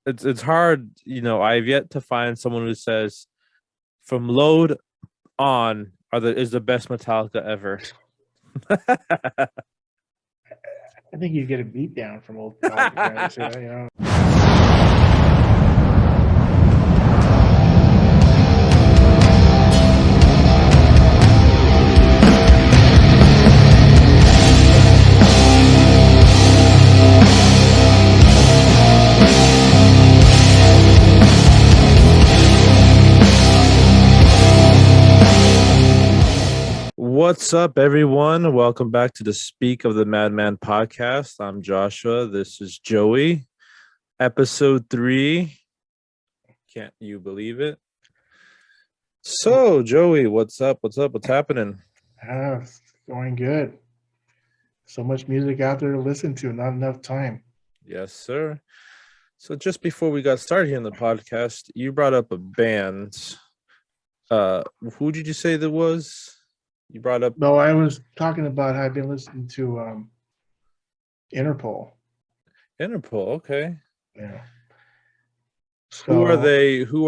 it's hard, I've yet to find someone who says from Load on is the best Metallica ever. I think you get a beat down from old Metallica guys. What's up, everyone? Welcome back to the Speak of the Madman Podcast. I'm Joshua. This is Joey. Episode 3. Can't you believe it? So, Joey, what's up? What's happening? It's going good. So much music out there to listen to, not enough time. Yes, sir. So just before we got started here in the podcast, you brought up a band. Who did you say that was? You brought up... No, I was talking about how I've been listening to Interpol. Interpol, okay. Yeah. So, Who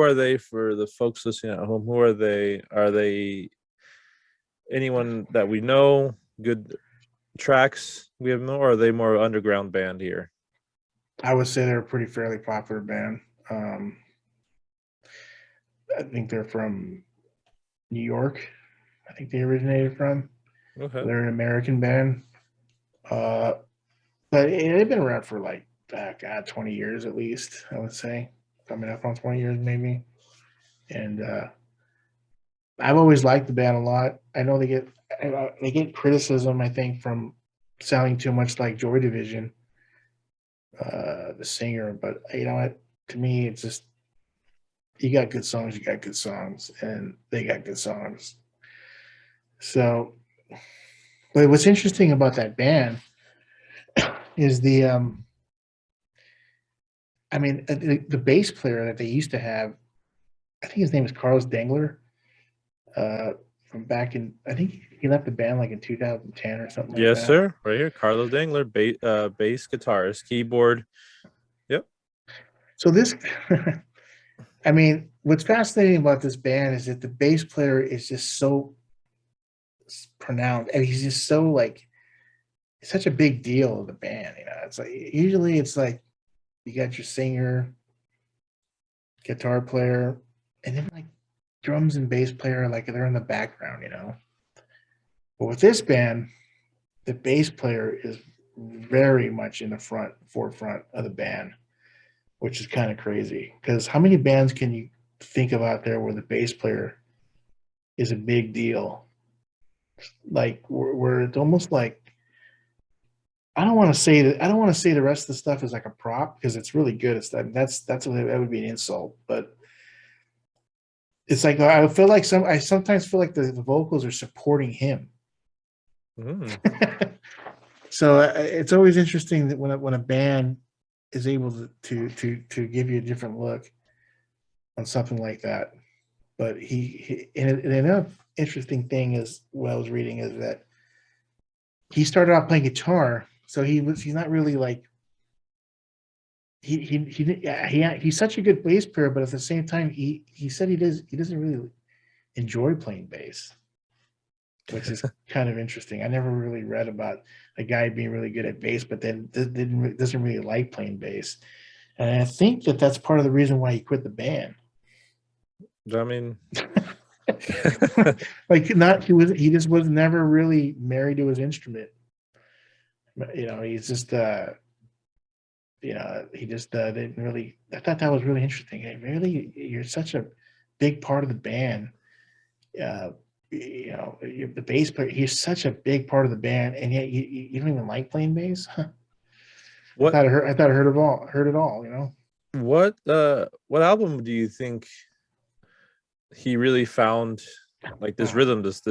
are they for the folks listening at home? Who are they? Are they anyone that we know? Good tracks we have know, or are they more underground band here? I would say they're a pretty fairly popular band. I think they're from New York. I think they originated from. Okay. They're an American band. But they've been around for 20 years at least, I would say. Coming up on 20 years maybe. And I've always liked the band a lot. I know they get criticism, I think, from sounding too much like Joy Division, the singer. But you know what? To me, it's just you got good songs, and they got good songs. So, but what's interesting about that band is the bass player that they used to have, I think his name is Carlos Dengler, from back in, I think he left the band in 2010 or something like that. Yes, sir. Right here, Carlos Dengler, bass guitarist, keyboard. Yep. So this, what's fascinating about this band is that the bass player is just so pronounced, and he's just so it's such a big deal of the band. It's usually it's you got your singer, guitar player, and then drums and bass player, they're in the background, But with this band, the bass player is very much in the forefront of the band, which is kind of crazy. Because how many bands can you think of out there where the bass player is a big deal? Where it's almost I don't want to say the rest of the stuff is like a prop, because it's really good. That would be an insult, but it's I sometimes feel like the vocals are supporting him. So it's always interesting that when a band is able to give you a different look on something like that. But and another interesting thing is what I was reading is that he started out playing guitar, so he's not really he's such a good bass player, but at the same time he said he doesn't really enjoy playing bass, which is kind of interesting. I never really read about a guy being really good at bass, but then doesn't really like playing bass, and I think that's part of the reason why he quit the band. I mean, he just was never really married to his instrument. He's just he just didn't really. I thought that was really interesting. Hey, really, you're such a big part of the band. You're the bass player. He's such a big part of the band, and yet you don't even like playing bass. Huh. What? I thought I heard it all. What album do you think he really found this rhythm, this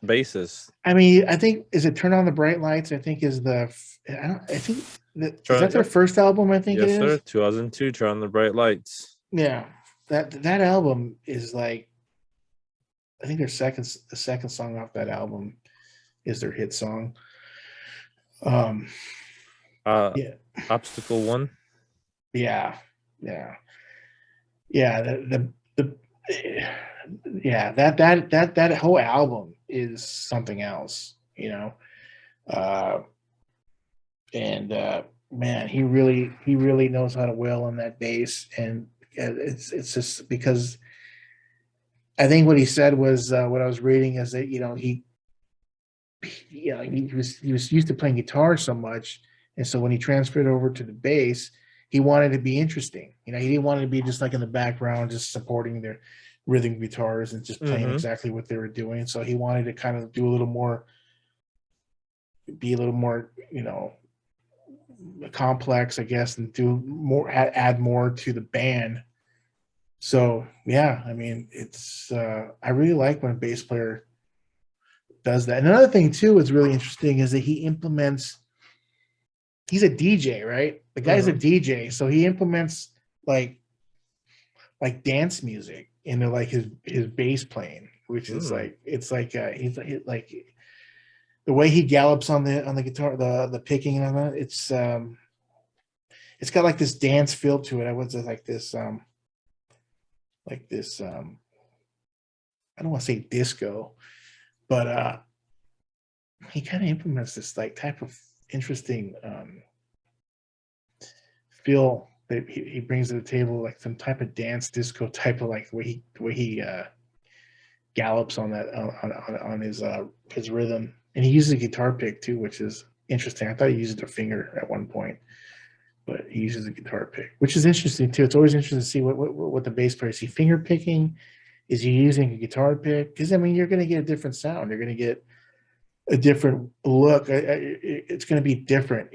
basis? I think, is it Turn on the Bright Lights? I think is the. Is that their first album? I think yes, it is. Sir. 2002, Turn on the Bright Lights. Yeah, that album is I think the second song off that album is their hit song. Obstacle One. Yeah, yeah, yeah. Yeah, that whole album is something else, uh, and man, he really knows how to wail on that bass, and it's just because I think what he said was what I was reading is that he was used to playing guitar so much, and so when he transferred over to the bass, he wanted to be interesting. He didn't want to be just like in the background, just supporting their rhythm guitars and just playing Mm-hmm. exactly what they were doing. So he wanted to kind of do a little more, be a little more, complex, I guess, and do more, add more to the band. So yeah, I mean, it's I really like when a bass player does that. And another thing too is really interesting is that he implements. He's a DJ, right? The guy's a Mm-hmm. DJ, so he implements like dance music into like his bass playing, which is Mm. like he's like the way he gallops on the guitar, the picking on it. It's got like this dance feel to it. I was like this I don't want to say disco, but he kind of implements this like type of interesting feel that he brings to the table, like some type of dance disco type of like the way he gallops on that on his rhythm, and he uses a guitar pick too, which is interesting. I thought he used a finger at one point, but he uses a guitar pick, which is interesting too. It's always interesting to see what the bass player is. He finger picking? Is he using a guitar pick? Because I mean, you're going to get a different sound. You're going to get a different look. It's going to be different,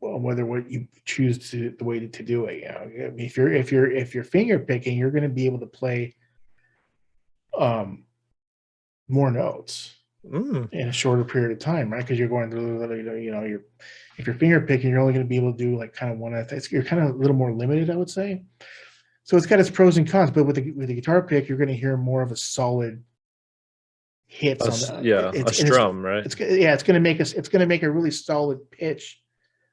whether what you choose the way to do it. I mean, if you're finger picking, you're going to be able to play um, more notes Mm. in a shorter period of time, right? Because you're going through, you're if you're finger picking, you're only going to be able to do like kind of one. You're kind of a little more limited, I would say. So it's got its pros and cons, but with the guitar pick, you're going to hear more of a solid hits on the. Yeah, It's a and it's strum, right? it's yeah, it's going to make a really solid pitch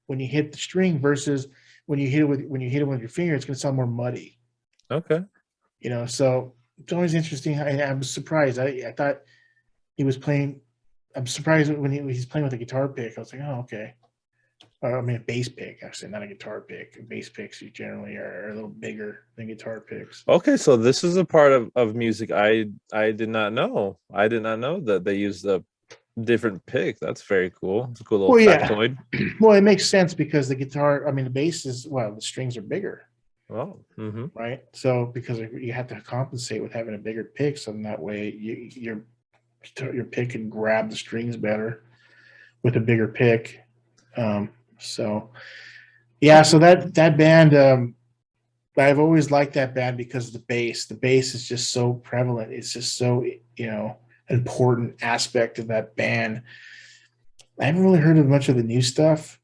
when you hit the string versus when you hit it with your finger, it's going to sound more muddy. Okay. So it's always interesting. I'm surprised. I thought he was playing. I'm surprised when he's playing with a guitar pick. I was like, oh, okay. I mean, a bass pick, actually, not a guitar pick. Bass picks generally are a little bigger than guitar picks. Okay, so this is a part of music I did not know. I did not know that they used a different pick. That's very cool. It's a cool little Well, yeah. factoid. Well, it makes sense because the bass is, well, the strings are bigger, Oh, mm-hmm. right? So because you have to compensate with having a bigger pick, so in that way your pick can grab the strings better with a bigger pick. So yeah, so that band, I've always liked that band because of the bass. The bass is just so prevalent. It's just so important aspect of that band. I haven't really heard of much of the new stuff,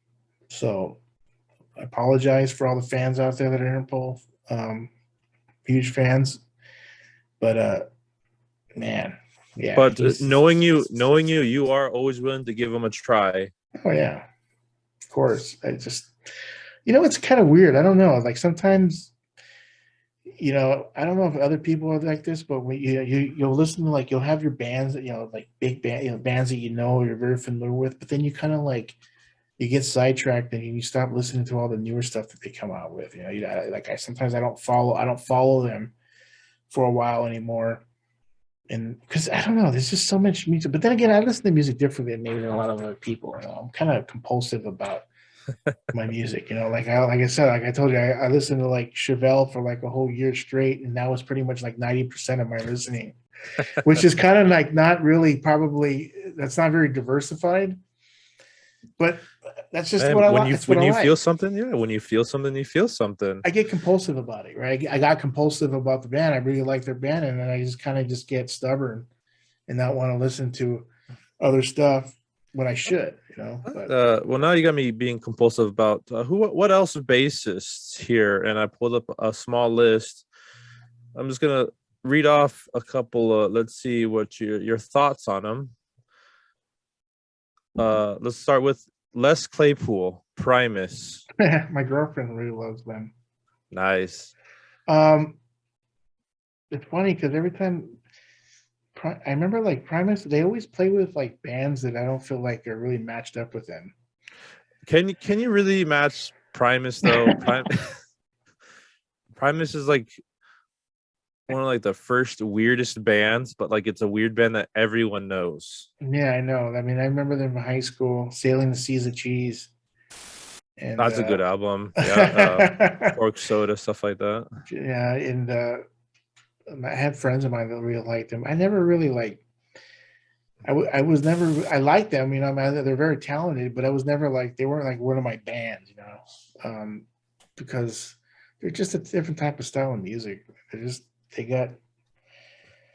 so I apologize for all the fans out there that are Interpol, huge fans. But man, yeah, But knowing you, you are always willing to give them a try. oh yeah, of course. It's kind of weird. I don't know. Like sometimes, I don't know if other people are like this, but when you'll listen to, like, you'll have your bands that, like big band, bands that you're very familiar with, but then you kind of like you get sidetracked and you stop listening to all the newer stuff that they come out with. Sometimes I don't follow them for a while anymore, and because I don't know, there's just so much music. But then again, I listen to music differently than maybe a lot of other people. I'm kind of compulsive about my music. Like I said, like I told you, I listened to like Chevelle for like a whole year straight, and that was pretty much like 90% of my listening, which is kind of like not really, probably that's not very diversified, but that's just what And I when like. you It's what when I you feel like. something, yeah, when you feel something, you feel something. I get compulsive about it, right? I got compulsive about the band. I really like their band, and then I just kind of just get stubborn and not want to listen to other stuff when I should, But Well, now you got me being compulsive about what else are bassists here, and I pulled up a small list. I'm just gonna read off a couple. Let's see what your thoughts on them. Let's start with Les Claypool, Primus. my girlfriend really loves them. Nice. It's funny because every time I remember like Primus, they always play with like bands that I don't feel like are really matched up with them. Can you really match Primus though? Primus is like one of like the first weirdest bands, but like it's a weird band that everyone knows. Yeah, I know. I mean, I remember them in high school, Sailing the Seas of Cheese. And That's a good album. Yeah, Cork Soda, stuff like that. yeah, and I had friends of mine that really liked them. I never really like. I was never. I liked them, you know. I mean, they're very talented, but I was never like they weren't like one of my bands, you know, because they're just a different type of style of music. They got.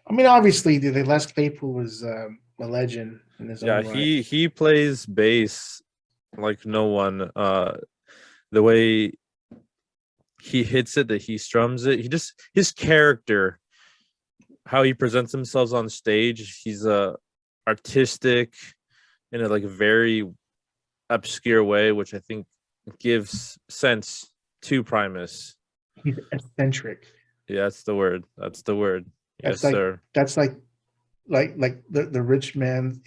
I mean, obviously, the Les Claypool was a legend in his Yeah, own right. he plays bass like no one. The way he hits it, that he strums it, his character, how he presents himself on stage, he's artistic in a like very obscure way, which I think gives sense to Primus. He's eccentric. Yeah, that's the word. Yes, That's like sir. that's like the rich man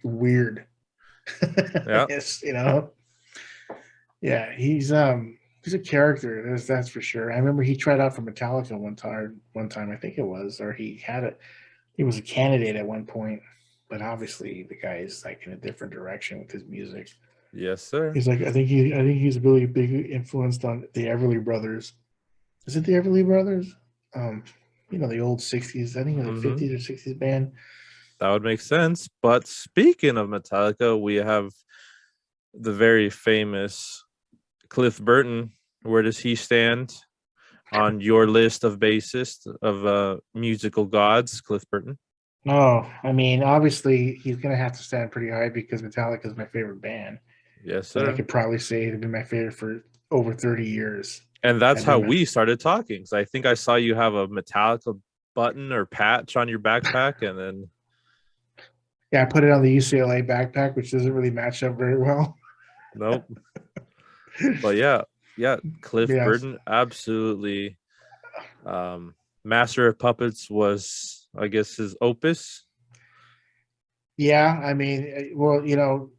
weird. Yeah. Yes, you know. Yeah, he's a character. That's for sure. I remember he tried out for Metallica one time, I think it was, or he was a candidate at one point, but obviously the guy is like in a different direction with his music. Yes, sir. He's like I think he's really big influenced on the Everly Brothers. Is it the Everly Brothers? You know, the old 60s, I think it was a 50s or 60s band. That would make sense. But speaking of Metallica, we have the very famous Cliff Burton. Where does he stand on your list of bassists of musical gods, Cliff Burton? Oh, I mean, obviously he's gonna have to stand pretty high because Metallica is my favorite band. Yes, But I sir. could probably say it'd been my favorite for over 30 years. And that's how we started talking. So I think I saw you have a Metallica button or patch on your backpack, and then yeah, I put it on the UCLA backpack, which doesn't really match up very well. nope. But yeah, Cliff Yes. Burton, absolutely. Master of Puppets was, I guess, his opus. Yeah, I mean, well, you know,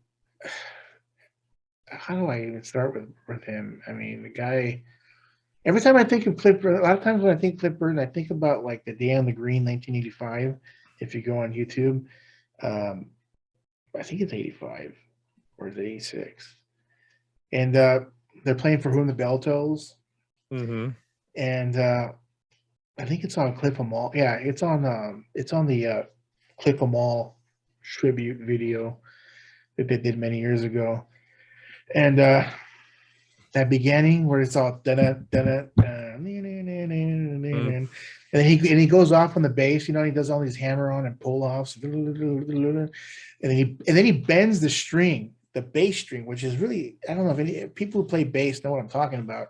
how do I even start with him? I mean, the guy. Every time I think of Cliff Burton, a lot of times when I think Cliff Burton, I think about like the Day on the Green, 1985. If you go on YouTube, I think it's 85 or is it 86? And they're playing For Whom the Bell Tolls. Mm-hmm. And I think it's on Cliff Amal. Yeah, it's on the Cliff Amal tribute video that they did many years ago. And that beginning where it's all and he goes off on the bass, you know, he does all these hammer on and pull offs, and then he bends the string, the bass string, which is really, I don't know if any people who play bass know what I'm talking about.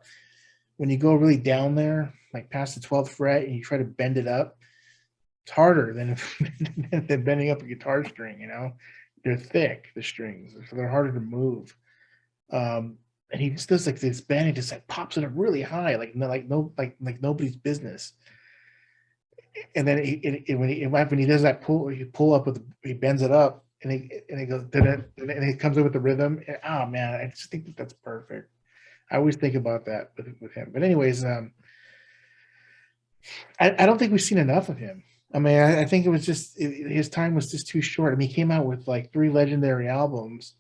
When you go really down there, like past the 12th fret, and you try to bend it up, it's harder than bending up a guitar string. You know, they're thick, the strings, so they're harder to move. And he just does like this bend, he just like pops it up really high, like nobody's business. And then when he does that pull up he bends it up, and he goes and he comes in with the rhythm. And, oh man, I just think that's perfect. I always think about that with him. But anyways, I don't think we've seen enough of him. I mean, I think it was just his time was just too short. I mean, he came out with like 3 legendary albums.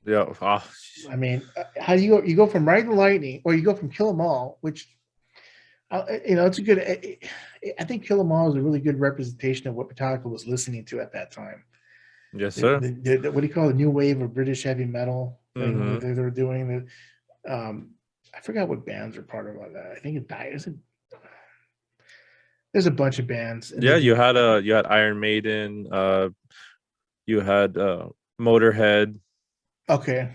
Yeah. Oh. I mean, how do you go? You go from Ride the Lightning, or you go from Kill 'Em All, which, you know, it's a good. I think Kill 'Em All is a really good representation of what Metallica was listening to at that time. Yes, sir. What do you call it? The new wave of British heavy metal thing Mm-hmm. that they were doing. I forgot what bands are part of that. I think it died. There's a bunch of bands. Yeah, you had Iron Maiden, you had Motorhead. Okay,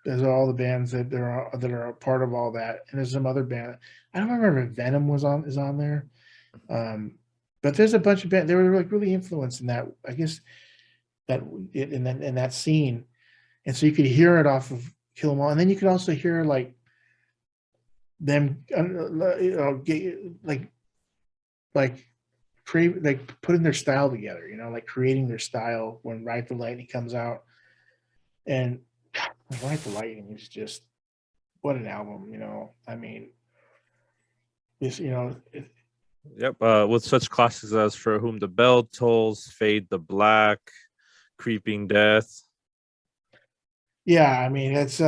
those are all the bands that are a part of all that. And there's some other band. I don't remember if Venom is on there. But there's a bunch of bands. They were like really influenced in that, I guess, in that scene. And so you could hear it off of Kill 'Em All, and then you could also hear like them, like create, like putting their style together, like creating their style when Ride the Lightning comes out. And Ride the Lightning is just, what an album, I mean, this, Yep. With such classics as For Whom the Bell Tolls, Fade to Black, Creeping Death. yeah, I mean, it's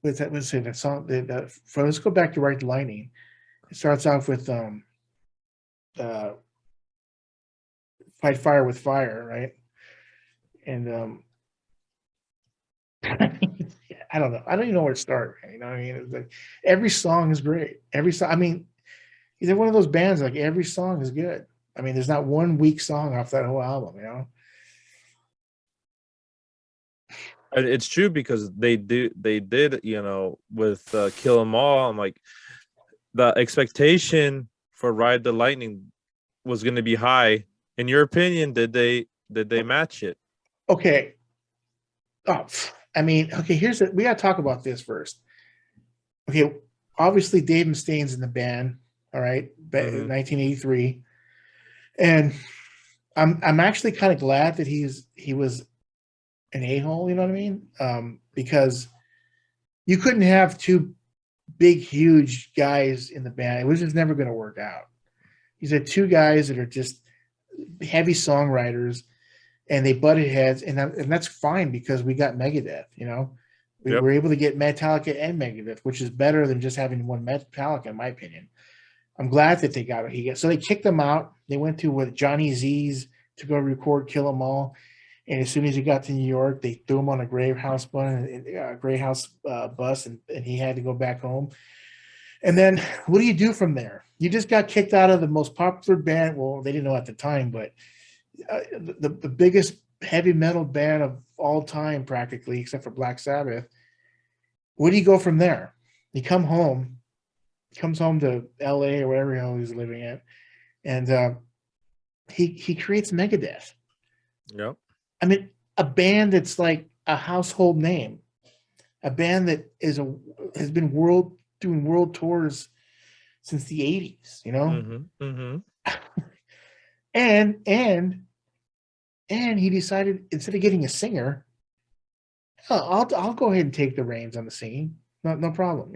let's say that song. Let's go back to Ride the Lightning. It starts off with Fight Fire with Fire, right? And I don't know. I don't even know where to start. You know what I mean? It's like every song is great. Every song. I mean, they're one of those bands like every song is good. I mean, there's not one weak song off that whole album. It's true because they did, with Kill 'Em All. I'm like, the expectation for Ride the Lightning was going to be high. In your opinion, did they match it? Okay. Oh, I mean, okay. We got to talk about this first. Okay, obviously Dave Mustaine's in the band. All right, 1983, and I'm actually kind of glad that he was an a-hole. You know what I mean? Because you couldn't have two big, huge guys in the band. It was just never going to work out. These are two guys that are just heavy songwriters, and they butted heads, and that's fine because we got Megadeth. We were able to get Metallica and Megadeth, which is better than just having one Metallica, in my opinion. I'm glad that they got it. So they kicked them out. They went to with Johnny Z's to go record Kill 'Em All. And as soon as he got to New York, they threw him on a bus, and he had to go back home. And then what do you do from there? You just got kicked out of the most popular band. Well, they didn't know at the time, but the biggest heavy metal band of all time, practically, except for Black Sabbath. Where do you go from there? He comes home to LA or wherever the hell he's living at, and he creates Megadeth. Yep. I mean, a band that's like a household name, a band that has been doing world tours since the 80s, and he decided, instead of getting a singer, I'll go ahead and take the reins on the singing. No problem,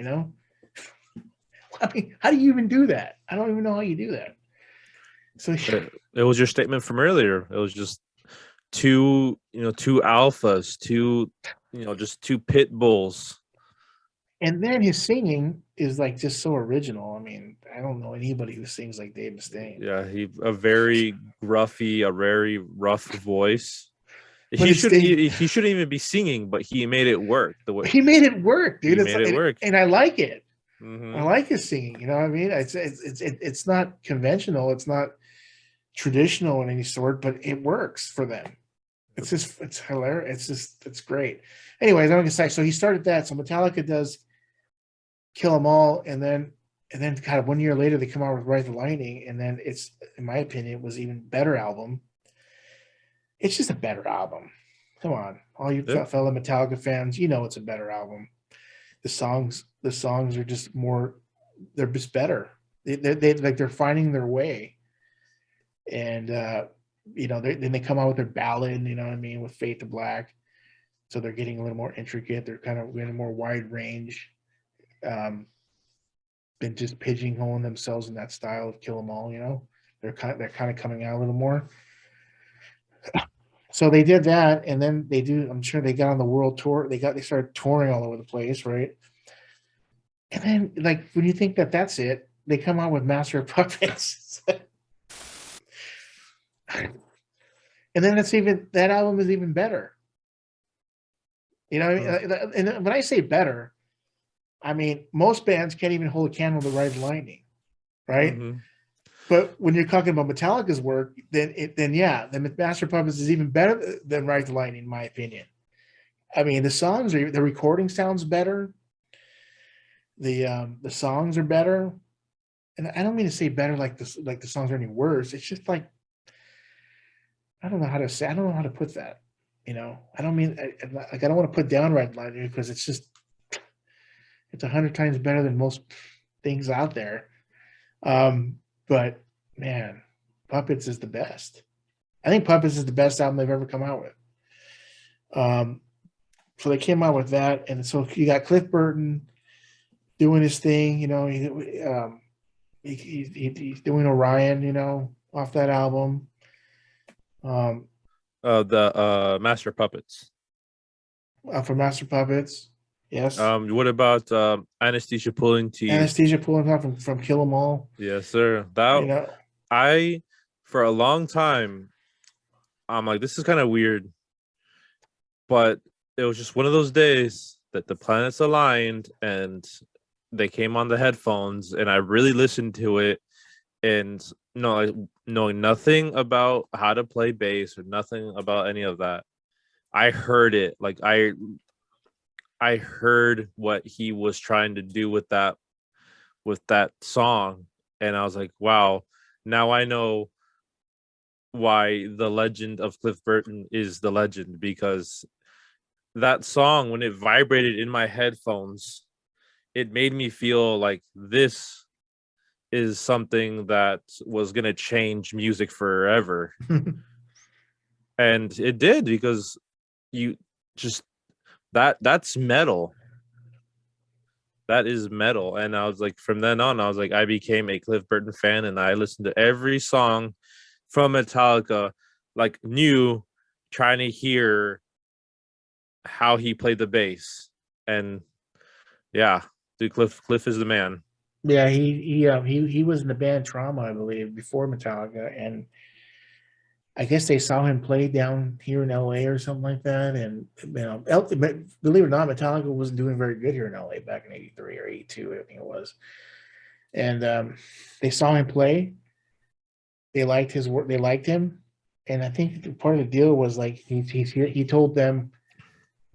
I mean, how do you even do that? I don't even know how you do that. So it was your statement from earlier. It was just two alphas, just two pit bulls. And then his singing is like just so original. I mean, I don't know anybody who sings like Dave Mustaine. Yeah, a very gruffy, a very rough voice. But He shouldn't even be singing, but he made it work. He made it work, dude. He made it work, and I like it. Mm-hmm. I like his singing. You know what I mean? It's not conventional. It's not traditional in any sort, but it works for them. It's hilarious. It's great. Anyways, I'm gonna say, so he started that. So Metallica does Kill 'Em All, and then kind of 1 year later they come out with Ride the Lightning, and then it's, in my opinion, it was even better album. It's just a better album. Come on, all you fellow Metallica fans, it's a better album. The songs are just more. They're just better. They're finding their way, and then they come out with their ballad. You know what I mean, with Fade to Black. So they're getting a little more intricate. They're kind of getting a more wide range. Been just pigeonholing themselves in that style of Kill 'Em All. They're kind of coming out a little more. So they did that, and then I'm sure they got on the world tour. They started touring all over the place, right? And then, like, when you think that that's it, they come out with Master of Puppets. And then that album is even better. You know what I mean? And when I say better, I mean most bands can't even hold a candle to Ride the Lightning, right? Mm-hmm. But when you're talking about Metallica's work, then Master of Puppets is even better than Ride the Lightning, in my opinion. I mean, the recording sounds better. The songs are better, and I don't mean to say better like the songs are any worse. It's just like, I don't know how to put that. I don't mean, I don't want to put down Ride the Lightning because it's just, It's 100 times better than most things out there. But man, Puppets is the best. I think Puppets is the best album they've ever come out with. So they came out with that, and so you got Cliff Burton doing his thing. He's doing Orion, off that album. The Master Puppets. For Master Puppets, yes. What about Anesthesia Pulling Teeth? Anesthesia Pulling Teeth from Kill 'Em All. Yes, sir. I for a long time, I'm like, this is kind of weird, but it was just one of those days that the planets aligned and they came on the headphones, and I really listened to it, and knowing nothing about how to play bass or nothing about any of that, I heard it. Like I heard what he was trying to do with that song, and I was like, wow, now I know why the legend of Cliff Burton is the legend, because that song, when it vibrated in my headphones, it made me feel like this is something that was going to change music forever. And it did, because you just that's metal. That is metal. And I was like, from then on, I was like, I became a Cliff Burton fan, and I listened to every song from Metallica, like new, trying to hear how he played the bass. And yeah, dude, Cliff is the man. Yeah, he was in the band Trauma, I believe, before Metallica, and I guess they saw him play down here in LA or something like that. And believe it or not, Metallica wasn't doing very good here in LA back in '83 or '82, I think it was. And they saw him play. They liked his work. They liked him, and I think part of the deal was like he told them,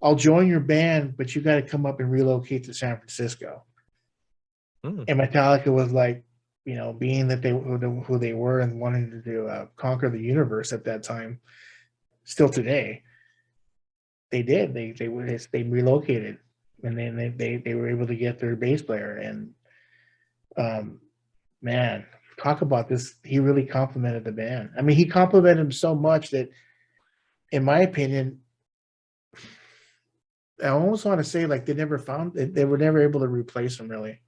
"I'll join your band, but you got to come up and relocate to San Francisco." And Metallica was like, being that they who they were and wanting to conquer the universe at that time, still today, they did. They relocated, and then they were able to get their bass player. And man, talk about this! He really complimented the band. I mean, he complimented them so much that, in my opinion, I almost want to say like they were never able to replace him, really.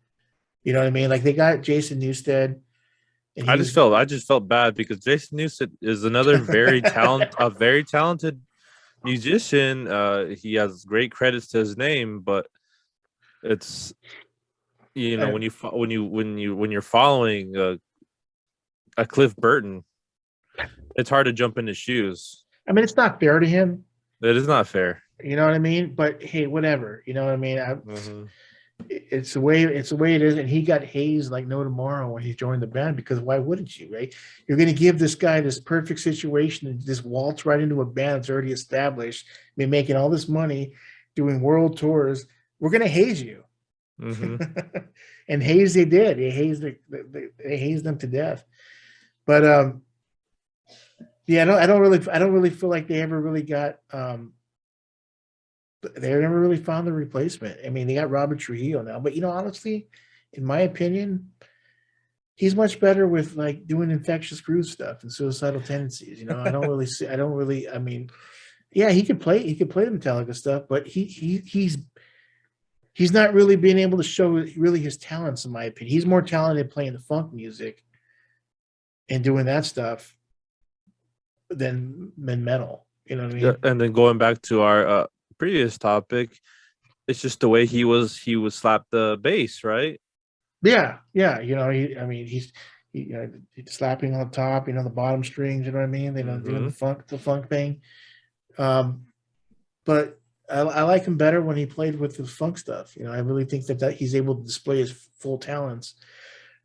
You know what I mean? Like they got Jason Newsted. And I just felt bad, because Jason Newsted is another very talented musician. He has great credits to his name, but it's when you're following a Cliff Burton, it's hard to jump in his shoes. I mean, it's not fair to him. It is not fair. You know what I mean? But hey, whatever. You know what I mean? It's the way it is, and he got hazed like no tomorrow when he joined the band, because why wouldn't you, right? You're going to give this guy this perfect situation and just waltz right into a band that's already established, been making all this money, doing world tours. We're going to haze you. And haze they did. They hazed them to death. But I don't really feel like they ever really got they never really found the replacement. I mean, they got Robert Trujillo now, but honestly, in my opinion, he's much better with like doing Infectious Groove stuff and Suicidal Tendencies. I mean, yeah, he could play the Metallica stuff, but he's not really being able to show really his talents, in my opinion. He's more talented playing the funk music and doing that stuff than metal. You know what I mean? Yeah, and then going back to our previous topic, it's just the way he would slap the bass, right? Yeah. He's slapping on top, the bottom strings. You know what I mean? Doing the funk thing. But I like him better when he played with the funk stuff. I really think that he's able to display his full talents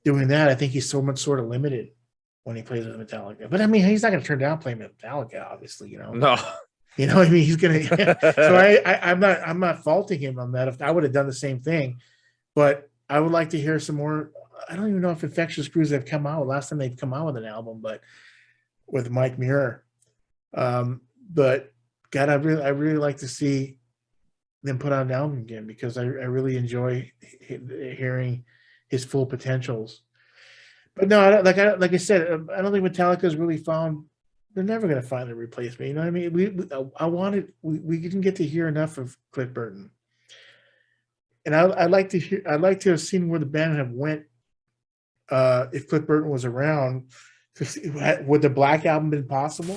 doing that. I think he's so much sort of limited when he plays with Metallica. But I mean, he's not going to turn down playing with Metallica, obviously. No. You know what I mean? He's gonna. So I'm not faulting him on that. If I would have done the same thing, but I would like to hear some more. I don't even know if Infectious Grooves have come out. Last time they've come out with an album, but with Mike Muir. But God, I really like to see then put out an album again, because I really enjoy hearing his full potentials. But no, like I said, I don't think Metallica's really found. They're never going to find a replacement. You know what I mean? We didn't get to hear enough of Cliff Burton, and I'd like to hear. I'd like to have seen where the band have went if Cliff Burton was around. Would the Black Album been possible?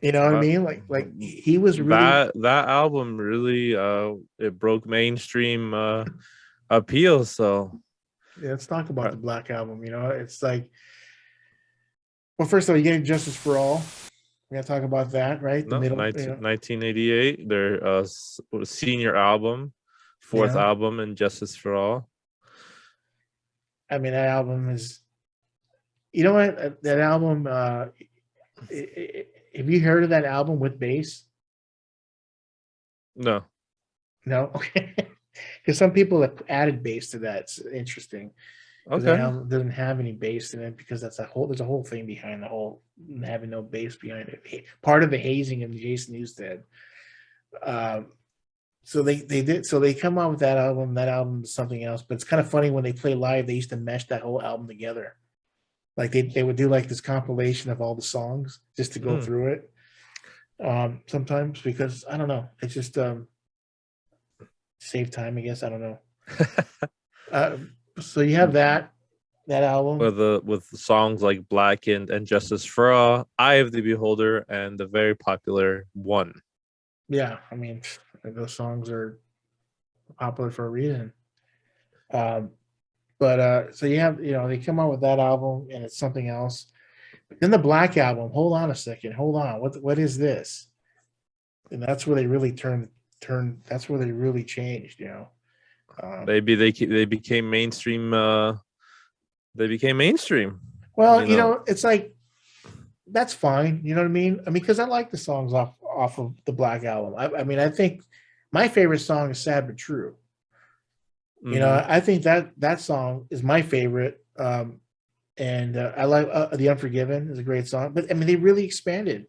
You know what I mean? Like he was really that album really it broke mainstream appeal. So yeah, let's talk about the Black Album. You know, it's like, well, first of all, you get Justice for All. We got to talk about that, right? The middle, 1988, their senior album, fourth album, and Justice for All. I mean, that album is, you know what? That album, have you heard of that album with bass? No. No? Okay. Because some people have added bass to that. It's interesting. Okay. That album doesn't have any bass in it, because there's a whole thing behind the whole having no bass behind it. Part of the hazing of Jason Newsted. So they come out with that album. That album is something else, but it's kind of funny when they play live. They used to mesh that whole album together. Like they would do like this compilation of all the songs just to go through it. Sometimes, because I don't know, it's just save time, I guess. I don't know. So you have that album with songs like Blackened and Justice for All, Eye of the Beholder, and the very popular One. Yeah, I mean, those songs are popular for a reason. But so you have, they come out with that album, and it's something else. But then the Black Album, hold on a second, hold on, what is this? And that's where they really turned. That's where they really changed. Maybe they became mainstream. They became mainstream. Well, it's like, that's fine. You know what I mean? Because I like the songs off of the Black Album. I think my favorite song is "Sad but True." Mm-hmm. I think that song is my favorite. And I like "The Unforgiven" is a great song. But they really expanded,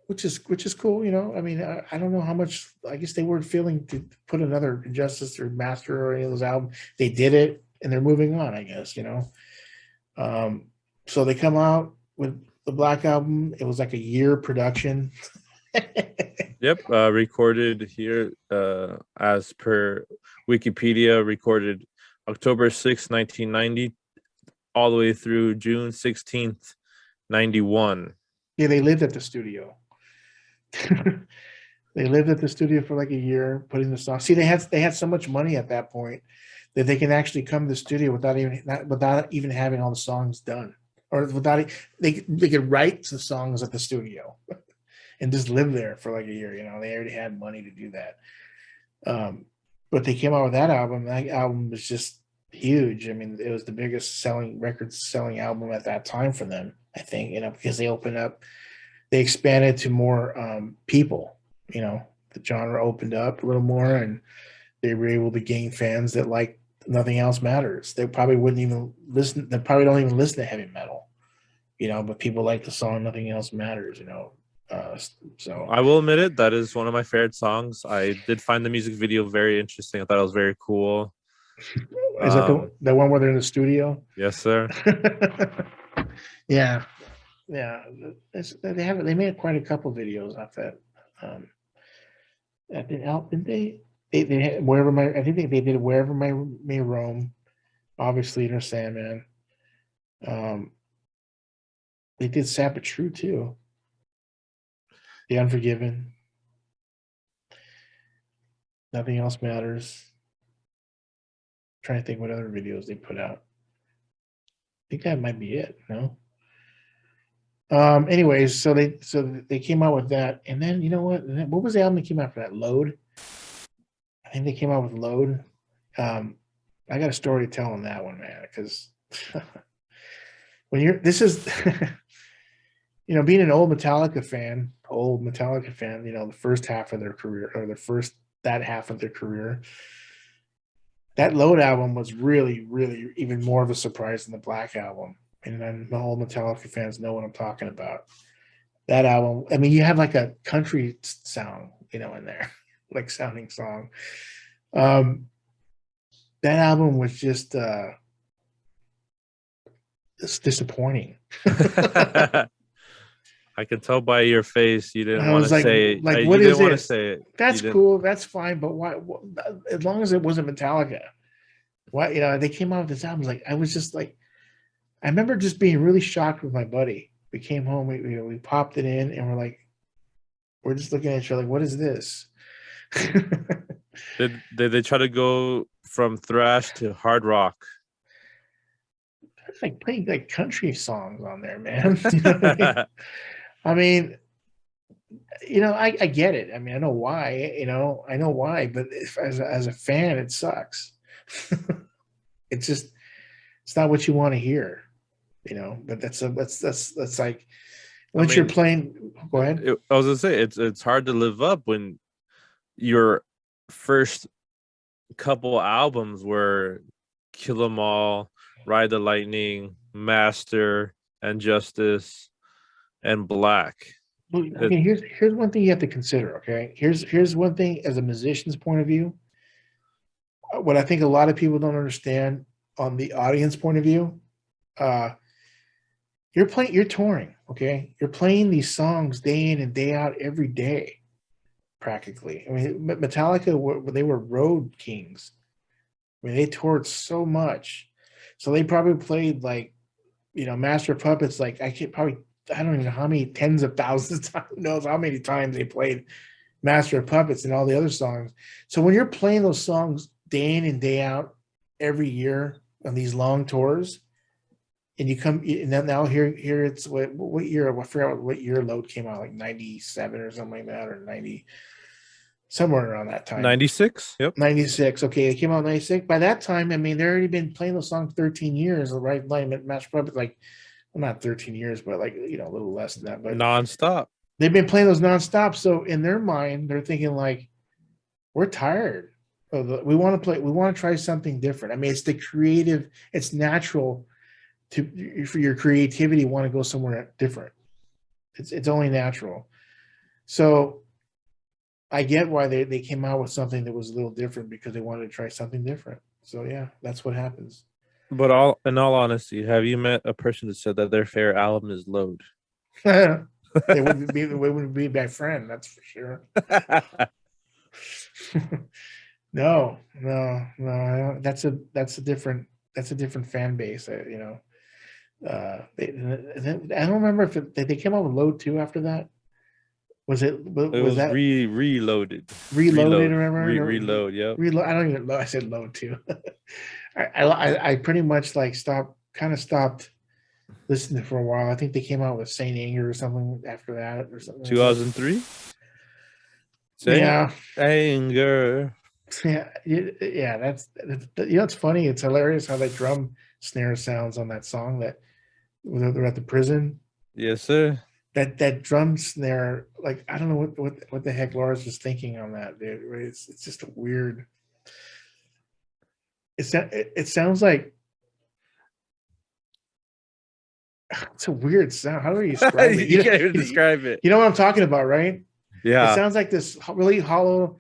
which is cool. I don't know how much. I guess they weren't feeling to put another Injustice or Master or any of those albums. They did it, and they're moving on, I guess. So they come out with the Black Album. It was like a year production. Yep, recorded here as per Wikipedia, recorded October 6th, 1990, all the way through June 16th, 91. Yeah, they lived at the studio. They lived at the studio for like a year, putting the song. See, they had so much money at that point that they can actually come to the studio without even having all the songs done, or they could write the songs at the studio and just live there for like a year. They already had money to do that. But they came out with that album. That album was just huge. It was the biggest record selling album at that time for them, I think, because they opened up, they expanded to more people. The genre opened up a little more, and they were able to gain fans that like Nothing Else Matters. They probably wouldn't even listen. They probably don't even listen to heavy metal, but people like the song Nothing Else Matters, so I will admit it, that is one of my favorite songs. I did find the music video very interesting. I thought it was very cool. Is that the one where they're in the studio? Yes, sir. Yeah. They made quite a couple videos off that. Didn't they? They had I think they did Wherever May Roam, obviously, Inner Sandman. They did Sad but True too. The Unforgiven. Nothing Else Matters. I'm trying to think what other videos they put out. I think that might be it. No. Anyways, so they came out with that, and then you know what was the album that came out for that? Load. I think they came out with Load. I got a story to tell on that one, man, because being an old Metallica fan, the first half of their career, or that half of their career, that Load album was really, really even more of a surprise than the Black Album. And then the whole Metallica fans know what I'm talking about. That album, you have like a country sound. in there, like sounding song. That album was just it's disappointing. I could tell by your face you didn't I want to was say it. like, You what is didn't want to this? say it. That's cool. That's fine. But why? As long as it wasn't Metallica, why? They came out with this album. Like, I was just like, I remember just being really shocked with my buddy. We came home, we popped it in, and we're just looking at each other like, what is this? Did they try to go from thrash to hard rock? It's like playing like country songs on there, man. You know what I mean? I get it. I mean, I know why. I know why. But if, as a fan, it sucks. It's not what you want to hear. But that's like once you're playing. Go ahead. I was gonna say it's hard to live up when your first couple albums were Kill 'Em All, Ride the Lightning, Master, and Justice, and Black. Okay, here's one thing you have to consider. Okay, here's one thing as a musician's point of view. What I think a lot of people don't understand on the audience point of view, you're touring. Okay, you're playing these songs day in and day out every day, practically. I mean, Metallica they were road kings. I mean, they toured so much, so they probably played like, Master of Puppets. Like I don't even know how many tens of thousands of times, who knows how many times they played Master of Puppets and all the other songs. So when you're playing those songs day in and day out every year on these long tours, and you come and then now here it's what year, I forgot what year Load came out, like 97 or something like that, or 90, somewhere around that time. 96. Yep. 96. Okay, it came out in 96. By that time, I mean, they've already been playing those songs 13 years, right? Like Master of Puppets, like, well, not 13 years, but like, a little less than that. But nonstop. They've been playing those nonstop. So in their mind, they're thinking like, we're tired. We want to try something different. I mean, it's the creative, it's natural for your creativity want to go somewhere different. It's only natural. So I get why they came out with something that was a little different, because they wanted to try something different. So yeah, that's what happens. But in all honesty, have you met a person that said that their favorite album is Load? They wouldn't be my friend, that's for sure. No. That's a different fan base. I don't remember if they came out with Load 2 after that. Was that Reloaded? Remember? Reload. Yep. Reload. I don't even know. I said Load 2. I pretty much like stopped listening for a while. I think they came out with Saint Anger or something after that, or something. 2003. Yeah. Anger. Yeah. That's it's funny. It's hilarious how that drum snare sounds on that song that they're at the prison. Yes, sir. That drum snare, like, I don't know what the heck Lars was thinking on that, dude. It's just a weird. It sounds like it's a weird sound. How do you describe it? You can't even describe it. You know what I'm talking about, right? Yeah. It sounds like this really hollow,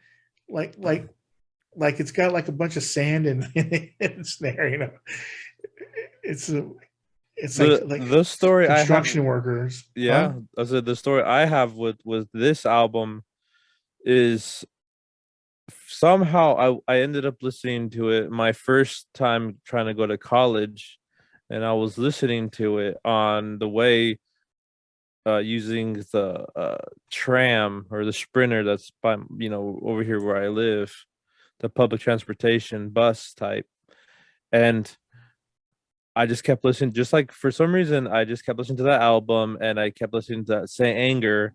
like it's got like a bunch of sand in the snare. It's like the story construction workers. Yeah, huh? I said the story I have with this album is somehow I ended up listening to it my first time trying to go to college, and I was listening to it on the way using the tram or the Sprinter that's by over here where I live, the public transportation bus type, and I just kept listening, just like for some reason, I just kept listening to that album, and I kept listening to Saint Anger,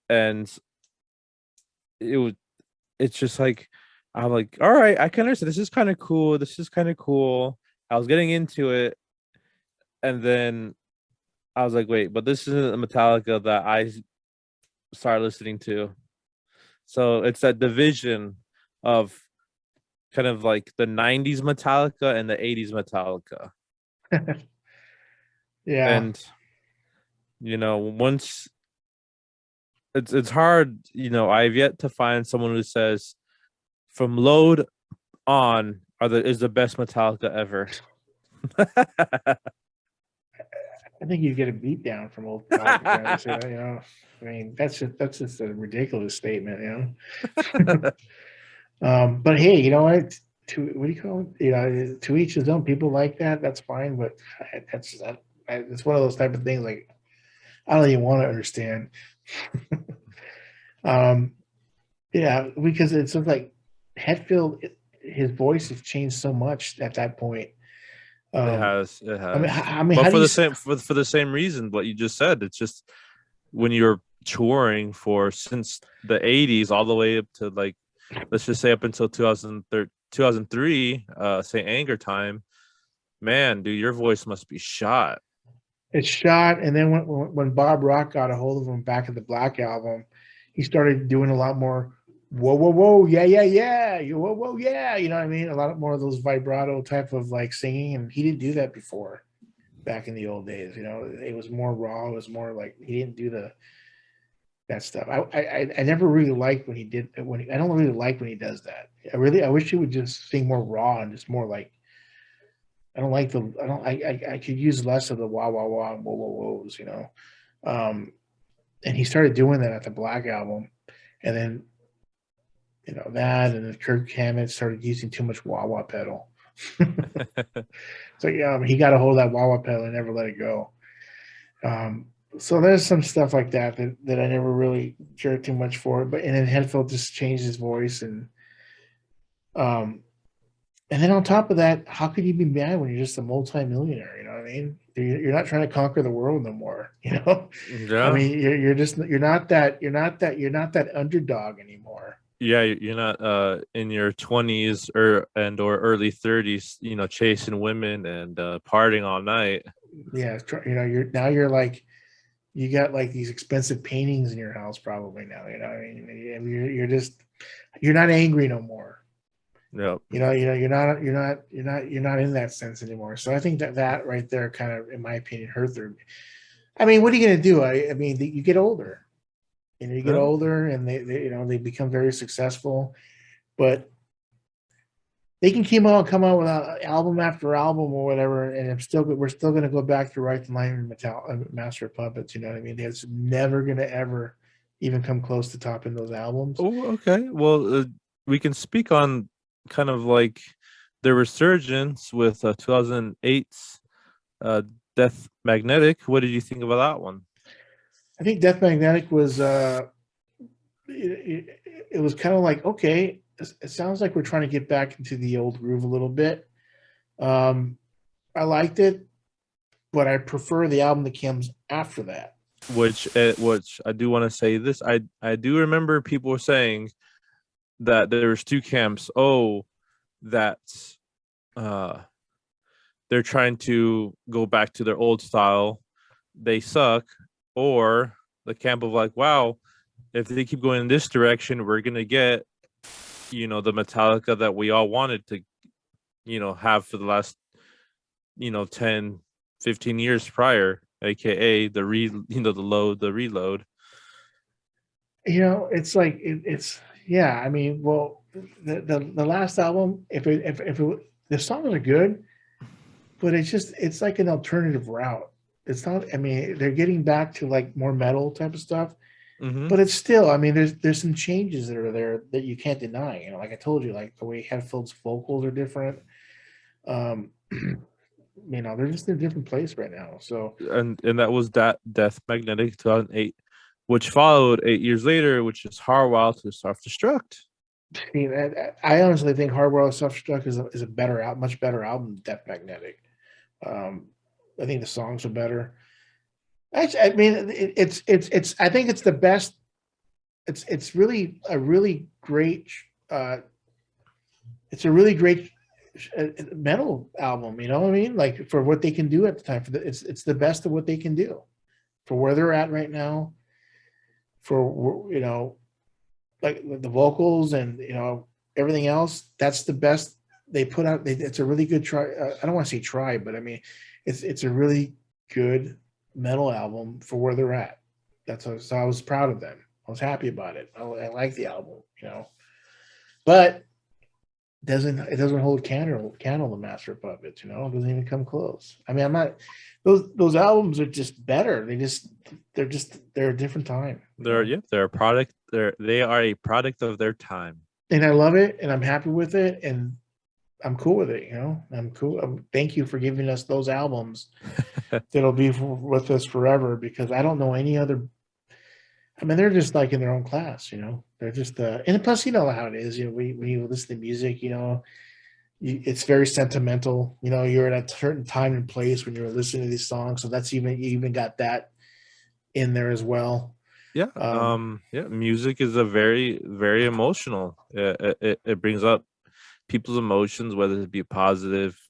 and it's just like, I'm like, all right, I can understand. This is kind of cool. I was getting into it, and then I was like, wait, but this isn't the Metallica that I started listening to. So it's that division of kind of like the 90s Metallica and the 80s Metallica. Yeah. And once it's hard, I've yet to find someone who says from Load on is the best Metallica ever. I think you get a beat down from old Metallica fans. I mean, that's just a ridiculous statement, But hey, you know what? What do you call it? To each his own. People like that. That's fine. But it's one of those type of things. Like, I don't even want to understand. Yeah, because it's sort of like Hetfield. His voice has changed so much at that point. It has. I mean, But how do for you? the same reason, what you just said, it's just when you're touring since the 80s all the way up to, like, let's just say up until 2003, St. Anger Time, man, dude, your voice must be shot. It's shot, and then when Bob Rock got a hold of him back at the Black Album, he started doing a lot more whoa, whoa, whoa, yeah, yeah, yeah, whoa, whoa, yeah, you know what I mean? A lot more of those vibrato type of like singing, and he didn't do that before back in the old days. It was more raw. It was more like he didn't do that stuff. I never really liked when he did I don't really like when he does that. I wish he would just sing more raw and just more like I don't like I could use less of the wah wah wah whoa whoa whoas, and he started doing that at the Black Album, and then that, and then Kirk Hammett started using too much wah wah pedal. So he got a hold of that wah wah pedal and never let it go. So there's some stuff like that I never really cared too much for. But and then Hetfield just changed his voice, and then on top of that, how could you be mad when you're just a multi-millionaire? You know what I mean? You're not trying to conquer the world no more. Yeah. I mean, you're not that underdog anymore. Yeah, you're not in your 20s or early 30s, chasing women and partying all night. Yeah, you're like you got like these expensive paintings in your house probably now. You know what I mean? You're not angry no more. Yep. You're not in that sense anymore. So I think that right there kind of, in my opinion, hurt their. I mean, what are you going to do? I mean, you get older. You get older, and they become very successful, but they can come out with album after album or whatever, and we're still going to go back to Right to Line and Master of Puppets. You know what I mean? It's never going to ever even come close to topping those albums. Oh, okay. Well, we can speak on kind of like the resurgence with 2008's Death Magnetic. What did you think about that one? I think Death Magnetic was it was kind of like, okay, it sounds like we're trying to get back into the old groove a little bit. I liked it, but I prefer the album that comes after that. Which I do want to say this. I do remember people were saying that there was two camps. Oh, that they're trying to go back to their old style. They suck. Or the camp of like, wow, if they keep going in this direction, we're gonna get, the Metallica that we all wanted to, have for the last, 10, 15 years prior, aka the reload. It's like it's yeah. I mean, well, the last album, the songs are good, but it's like an alternative route. It's not. I mean, they're getting back to like more metal type of stuff, but it's still. I mean, there's some changes that are there that you can't deny. Like I told you, like the way Hetfield's vocals are different. They're just in a different place right now. So and that was that Death Magnetic 2008, which followed 8 years later, which is Hardwired to Self-Destruct. I honestly think Hardwired to Self-Destruct is a better much better album than Death Magnetic. I think the songs are better. I mean, it's. I think it's the best. It's really a really great. It's a really great metal album. You know what I mean? Like for what they can do at the time. It's the best of what they can do for where they're at right now. For like the vocals and everything else. That's the best they put out. It's a really good try. I don't want to say try, but I mean, it's a really good metal album for where they're at. So I was proud of them. I was happy about it. I like the album, you know, but it doesn't hold candle to Master of Puppets, you know, it doesn't even come close. I mean, I'm not those albums are just better. They're a different time. They're a product. They are a product of their time. And I love it, and I'm happy with it, and I'm cool with it, you know. I'm cool. Thank you for giving us those albums that'll be with us forever, because I don't know any other. I mean, they're just like in their own class, you know. They're just and plus, you know how it is. You know, when you listen to music, you know, it's very sentimental. You know, you're at a certain time and place when you're listening to these songs, so you even got that in there as well. Yeah. Music is a very, very emotional. It brings up people's emotions, whether it be positive.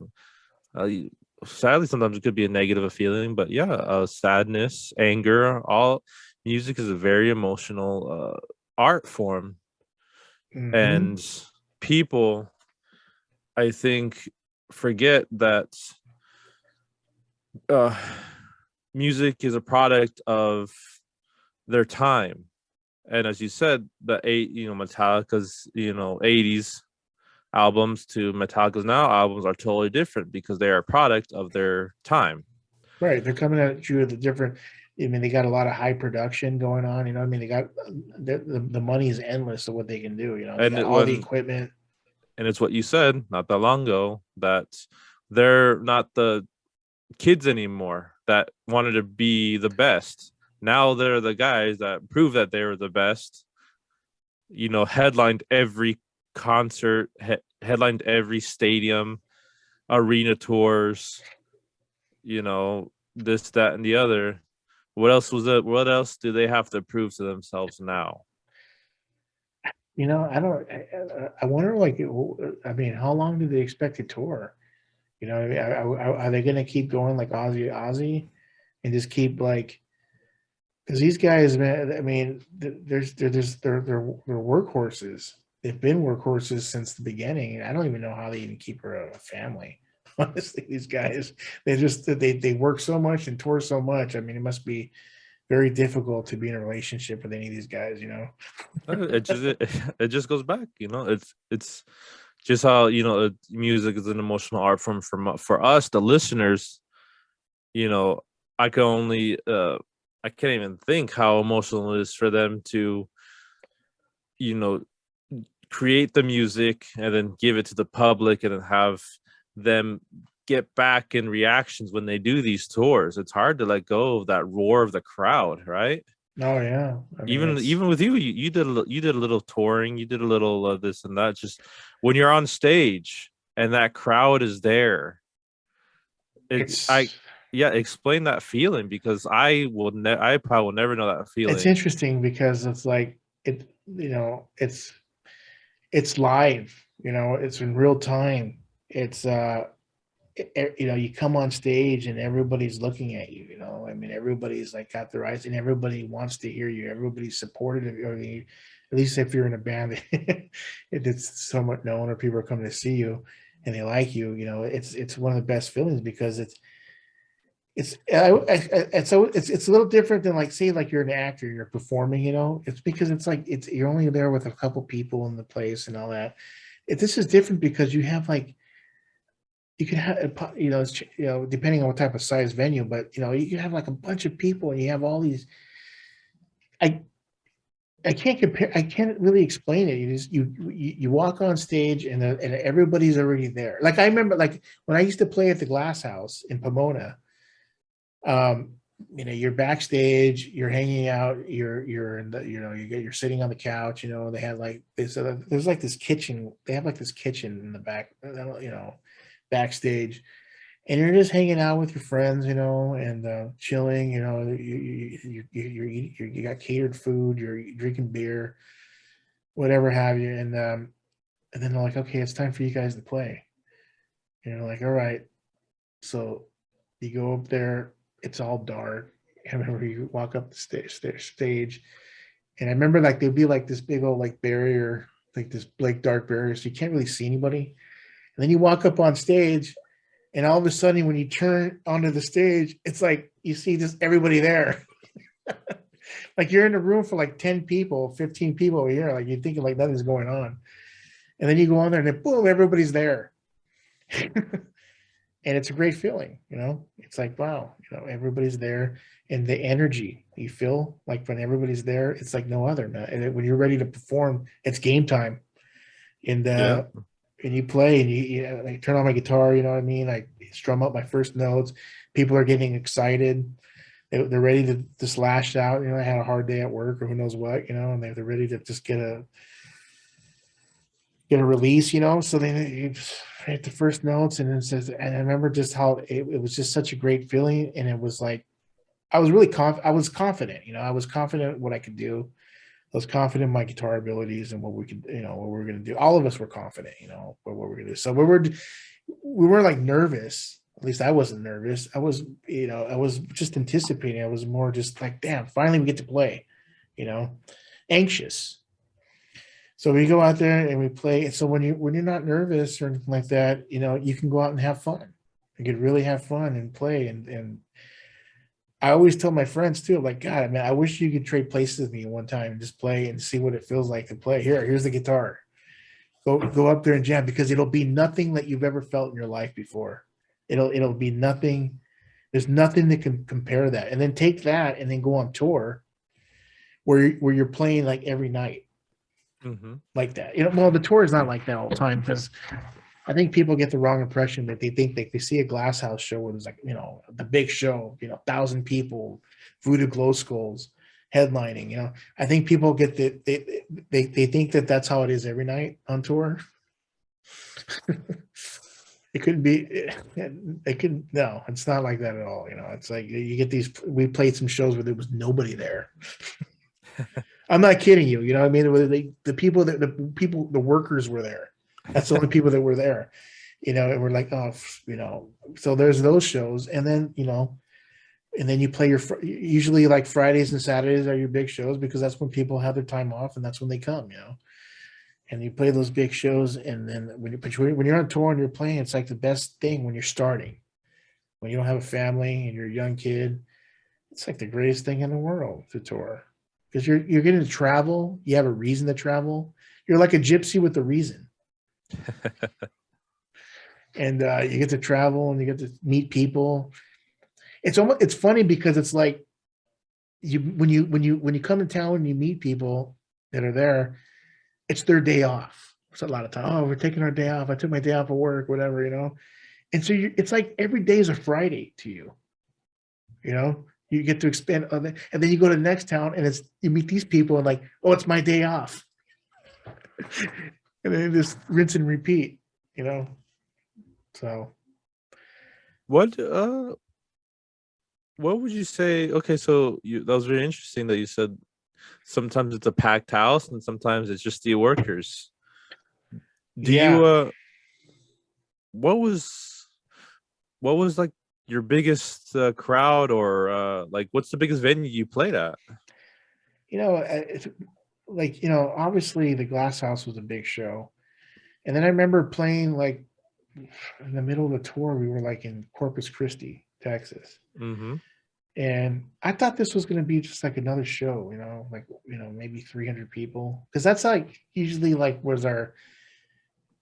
Sadly, sometimes it could be a negative feeling, but sadness, anger, all music is a very emotional art form. Mm-hmm. And people, I think, forget that music is a product of their time. And as you said, Metallica's 80s albums to Metallica's now albums are totally different because they are a product of their time. Right. They're coming at you with a different. I mean, they got a lot of high production going on. You know, I mean, they got the money is endless of what they can do. You know, they got all the equipment. And it's what you said not that long ago, that they're not the kids anymore that wanted to be the best. Now they're the guys that prove that they were the best. You know, headlined every concert, headlined every stadium, arena tours, you know, this, that, and the other. What else was it? What else do they have to prove to themselves now? You know, I wonder, like, I mean, how long do they expect to tour? You know, are they going to keep going like Ozzy and just keep like, because these guys, man, I mean, they're workhorses. They've been workhorses since the beginning. I don't even know how they even keep a family. Honestly, these guys, they work so much and tour so much. I mean, it must be very difficult to be in a relationship with any of these guys, you know. it just goes back, you know. It's just how, you know, music is an emotional art form for us, the listeners. You know, I can't even think how emotional it is for them to, you know, create the music and then give it to the public and then have them get back in reactions when they do these tours. It's hard to let go of that roar of the crowd, right? Oh yeah. I mean, even with you did a little touring, you did a little this and that. Just when you're on stage and that crowd is there, explain that feeling, because I probably will never know that feeling. It's interesting because it's like it, you know, it's live, you know, it's in real time. It's you know, you come on stage and everybody's looking at you, you know. I mean, everybody's like got their eyes, and everybody wants to hear you. Everybody's supportive of you. At least if you're in a band it's somewhat known, or people are coming to see you and they like you, you know, it's one of the best feelings, because it's a little different than, like, say, like you're an actor, you're performing, you know. It's because it's like you're only there with a couple people in the place and all that. This is different because you have, like, you can have, you know, you know, depending on what type of size venue, but you know, you have like a bunch of people and you have all these. I can't compare. I can't really explain it. You walk on stage and everybody's already there. Like, I remember, like, when I used to play at the Glass House in Pomona. You know, you're backstage, you're hanging out, you're in the, you know, you're sitting on the couch. You know, they had like this. There's like this kitchen. They have like this kitchen in the back. You know, backstage, and you're just hanging out with your friends, you know, and chilling. You know, you got catered food, you're drinking beer, whatever have you, and then they're like, okay, it's time for you guys to play. And you're like, all right. So you go up there. It's all dark. I remember you walk up the stage, and I remember, like, there'd be like this big old, like, barrier, like this like dark barrier, so you can't really see anybody. And then you walk up on stage, and all of a sudden, when you turn onto the stage, it's like you see just everybody there. Like you're in a room for like 10 people, 15 people over here. Like you're thinking like nothing's going on. And then you go on there and then boom, everybody's there. And it's a great feeling, you know. It's like, wow, you know, everybody's there, and the energy you feel like when everybody's there, it's like no other, man. And when you're ready to perform, it's game time. And Yeah. and you play and you like turn on my guitar, you know what I mean? I strum up my first notes. People are getting excited. They're ready to just lash out. You know, I had a hard day at work or who knows what, you know, and they're ready to just get a release, you know. So then you hit the first notes, and it says, and I remember just how it was just such a great feeling, and it was like I was really I was confident, you know. I was confident what I could do. I was confident in my guitar abilities and what we could, you know, what we were going to do. All of us were confident, you know, what we're going to do. So we weren't like nervous. At least I wasn't nervous. I was, you know, I was just anticipating. I was more just like, damn, finally we get to play, you know, anxious. So we go out there and we play. And so when you're not nervous or anything like that, you know, you can go out and have fun. You could really have fun and play. And I always tell my friends too, like, God, man, I wish you could trade places with me one time and just play and see what it feels like to play. Here's the guitar. Go up there and jam, because it'll be nothing that you've ever felt in your life before. It'll be nothing. There's nothing that can compare that. And then take that and then go on tour where you're playing like every night. Mm-hmm. Like that, you know. Well, the tour is not like that all the time, because I think people get the wrong impression that they think they see a Glass House show where there's like, you know, the big show, you know, 1,000 people, Voodoo Glow Skulls headlining. You know, I think people get that they think that that's how it is every night on tour. It couldn't be. It couldn't. No, it's not like that at all. You know, it's like you get these. We played some shows where there was nobody there. I'm not kidding you. You know what I mean? The people, the workers were there. That's the only people that were there. You know, and we're like, oh, you know. So there's those shows, and then you know, and then you play usually like Fridays and Saturdays are your big shows, because that's when people have their time off and that's when they come. You know, and you play those big shows, and then when you're on tour and you're playing, it's like the best thing when you're starting. When you don't have a family and you're a young kid, it's like the greatest thing in the world to tour. Because you're getting to travel, you have a reason to travel. You're like a gypsy with a reason, and you get to travel and you get to meet people. It's funny because it's like when you come in town and you meet people that are there, it's their day off. It's a lot of time. Oh, we're taking our day off. I took my day off of work, whatever, you know. And so it's like every day is a Friday to you, you know. You get to expand on it, and then you go to the next town, and you meet these people, and like, oh, it's my day off, and then just rinse and repeat, you know. So, What would you say? Okay, so that was very interesting that you said sometimes it's a packed house and sometimes it's just the workers. Do you what was like your biggest crowd, or like what's the biggest venue you played at? you know, it's like, you know, obviously the Glass House was a big show, and then I remember playing like in the middle of the tour. We were like in Corpus Christi, Texas. Mm-hmm. And I thought this was going to be just like another show, you know, like, you know, maybe 300 people. Because that's like usually like was our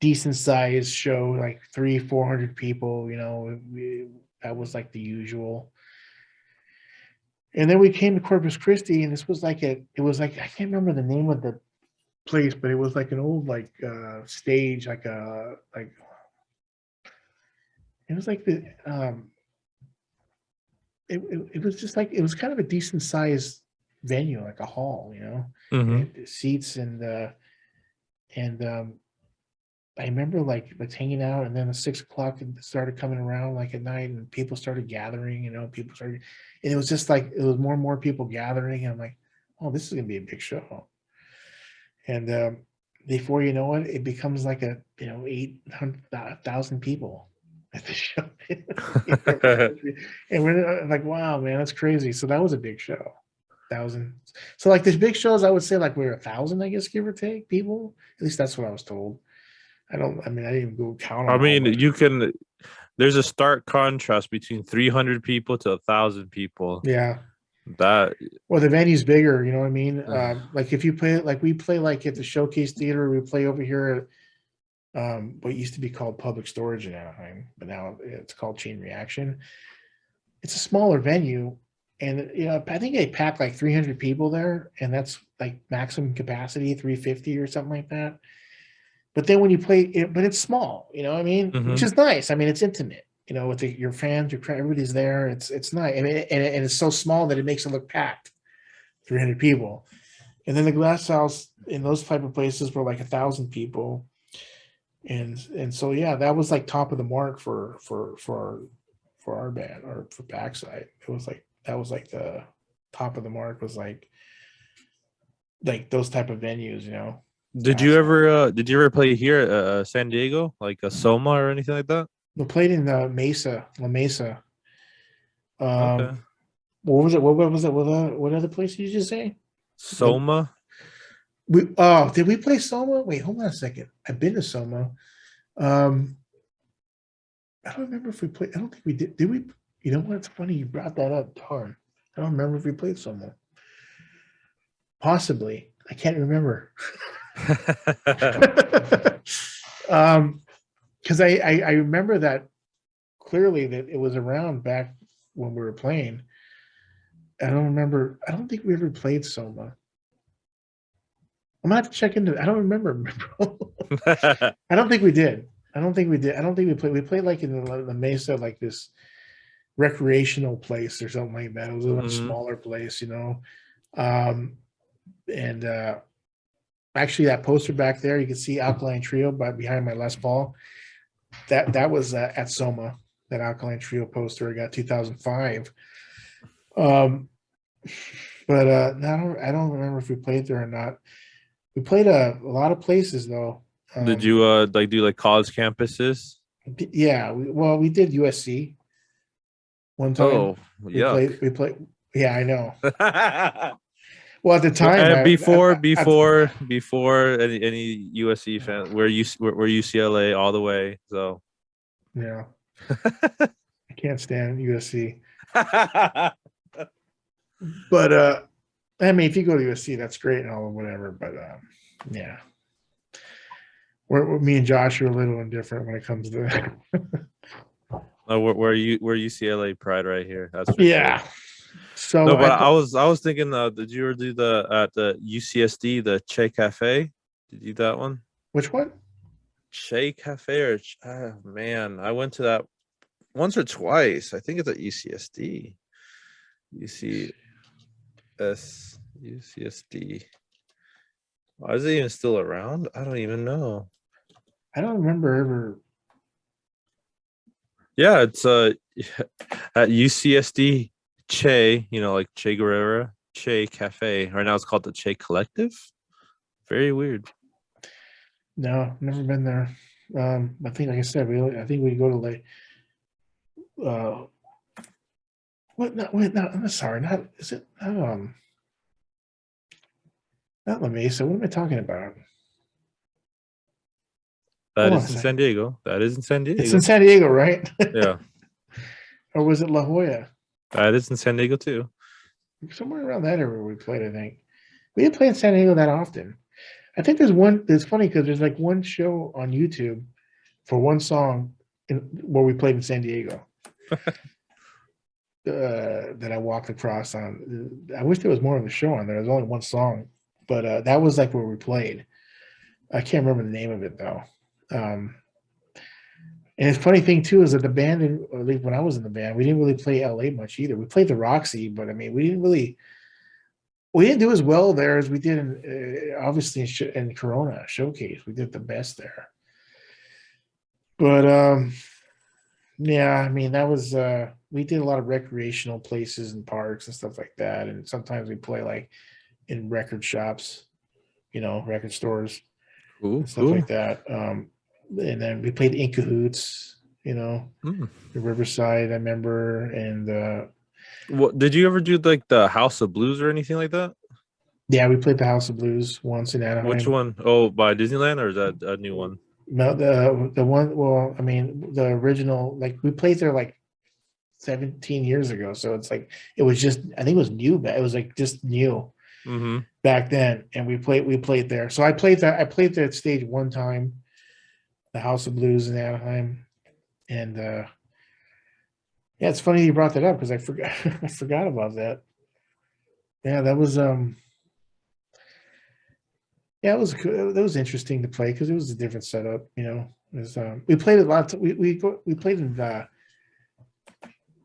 decent sized show, like 400 people, you know, that was like the usual. And then we came to Corpus Christi, and this was like it was like, I can't remember the name of the place, but it was like an old like stage, like it was like it was just like, it was kind of a decent sized venue, like a hall, you know. Mm-hmm. Seats, and I remember like hanging out, and then at 6 o'clock it started coming around like at night, and people started gathering, you know, and it was just like, it was more and more people gathering, and I'm like, oh, this is gonna be a big show. And before you know it, it becomes like a, you know, 800,000 people at the show. And we're like, wow, man, that's crazy. So that was a big show. 1,000. So like these big shows, I would say like we're 1,000, I guess, give or take, people. At least that's what I was told. I didn't even go count I them mean, all, there's a stark contrast between 300 people to 1,000 people. yeah. That Well, the venue's bigger, you know what I mean? Like if you play, like we play like at the Showcase Theater, we play over here at what used to be called Public Storage in Anaheim, but now it's called Chain Reaction. It's a smaller venue, and I think they pack like 300 people there, and that's like maximum capacity 350 or something like that. But then when you play it, but it's small, you know what I mean? Which is nice. I mean, it's intimate, with your fans, everybody's there. It's nice. I mean, and it's so small that it makes it look packed, 300 people. And then the Glass House in those type of places were like 1,000 people. And so, yeah, that was like top of the mark for our band, or for Backside. It was like, that was like the top of the mark, was like those type of venues, Did you ever play here at San Diego, like a Soma or anything like that? We played in La Mesa. Okay. What was it? What was it? What other place did you just say? Soma. Did we play Soma? Wait, hold on a second. I've been to Soma. I don't remember if we played. I don't think we did. Did we? You know what? It's funny you brought that up, Tarn. I don't remember if we played Soma. Possibly. I can't remember. Because I remember that clearly, that it was around back when we were playing. I don't remember. I don't think we ever played Soma. I'm gonna have to check into it. I don't remember. I don't think we did. I don't think we played. We played like in the Mesa, like this recreational place or something like that. It was a much smaller place, and actually, that poster back there, you can see Alkaline Trio behind my Les Paul. That was at Soma. That Alkaline Trio poster I got 2005. But I don't remember if we played there or not. We played a lot of places though. Did you do like college campuses? Yeah, we did USC one time. Oh, yeah. We played. Yeah, I know. Well, at the time, And before any USC fan, we're UCLA all the way. So yeah, I can't stand USC. But I mean, if you go to USC, that's great and all, whatever. But yeah, me and Josh are a little indifferent when it comes to that. we're UCLA pride right here. That's for yeah. sure. So no, but I was thinking, did you ever do the UCSD, the Che Cafe? Did you do that one? Which one? Che Cafe man, I went to that once or twice. I think it's at UCSD. UCSD. Why is it even still around? I don't even know. I don't remember ever. Yeah, it's at UCSD Che, like Che Guevara, Che Cafe. Right now it's called the Che Collective. Very weird. No, never been there. I think, like I said, I think we go to like I'm sorry, not La Mesa. What am I talking about? That is in San Diego. That is in San Diego. It's in San Diego, right? Yeah. Or was it La Jolla? That is in San Diego too. Somewhere around that area we played, I think. We didn't play in San Diego that often. I think there's one. It's funny because there's like one show on YouTube for one song where we played in San Diego. That I walked across on. I wish there was more of a show on there. There's only one song, but that was like where we played. I can't remember the name of it though. And the funny thing too is that the band, or at least when I was in the band, we didn't really play LA much either. We played the Roxy, but I mean, we didn't do as well there as we did in obviously in Corona Showcase. We did the best there. But yeah, I mean, that was we did a lot of recreational places and parks and stuff like that, and sometimes we play like in record shops, record stores, and stuff like that. And then we played in Cahoots, the Riverside, I remember. And what did you ever do, like the House of Blues or anything like that? Yeah, we played the House of Blues once in Anaheim. Which one? Oh, by Disneyland, or is that a new one? No, the one. Well, I mean, the original. Like we played there like 17 years ago. So it's like it was just, I think it was new, but it was like just new back then. And we played there. So I played that stage one time, the House of Blues in Anaheim. And yeah, it's funny you brought that up because I forgot I forgot about that. Yeah, that was yeah, that was interesting to play because it was a different setup, you know. It was, we played a lot. We played in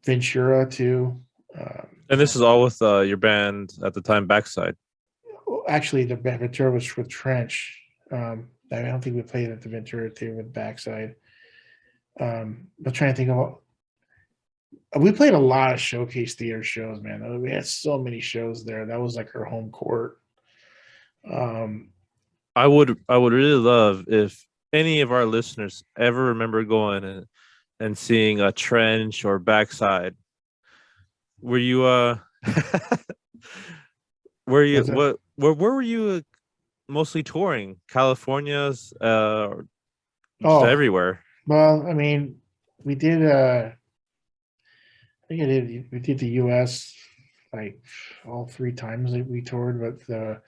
Ventura too. And this is all with your band at the time, Backside. Actually, the Ventura was with Trench. I don't think we played at the Ventura too with Backside. I'm trying to think of. We played a lot of showcase theater shows, man. We had so many shows there. That was like our home court. I would really love if any of our listeners ever remember going and seeing a Trench or Backside. Were you where were you mostly touring? California's just everywhere. Well, I mean, we did we did the US like all 3 times that we toured, but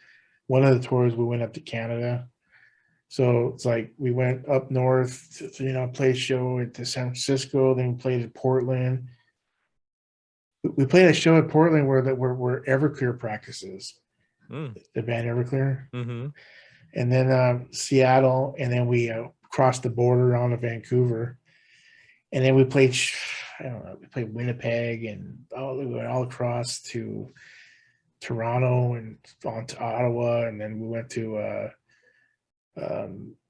one of the tours we went up to Canada. So it's like we went up north to, you know, play a show at San Francisco, then we played at Portland. We played a show at Portland where Everclear practices, the band Everclear, and then Seattle, and then we crossed the border on to Vancouver, and then we played, I don't know, we played Winnipeg and we went all across to Toronto and on to Ottawa, and then we went to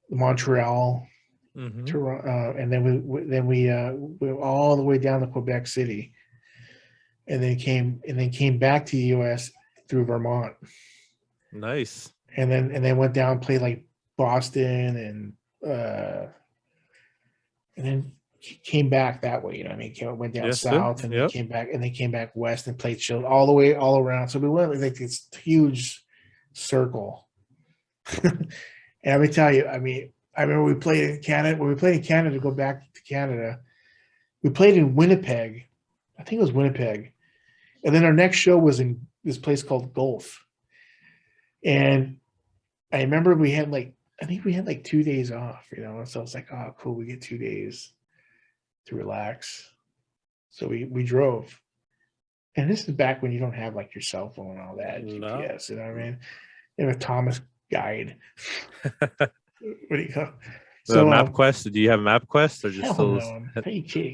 Montreal, Toronto, and then we went all the way down to Quebec City. And then came back to the U.S. through Vermont. Nice. And then went down and played like Boston and then came back that way. You know what I mean? Went down south and then came back west and played shows all around. So we went like this huge circle. And let me tell you, I mean, I remember we played in Canada. When we played in Canada, to go back to Canada, we played in Winnipeg. I think it was Winnipeg. And then our next show was in this place called Gulf. And I remember we had like 2 days off, you know. So I was like, oh, cool, we get 2 days to relax. So we drove. And this is back when you don't have like your cell phone and all that, GPS, you know what I mean? You have a Thomas guide. What do you call? So MapQuest? Do you have MapQuest or just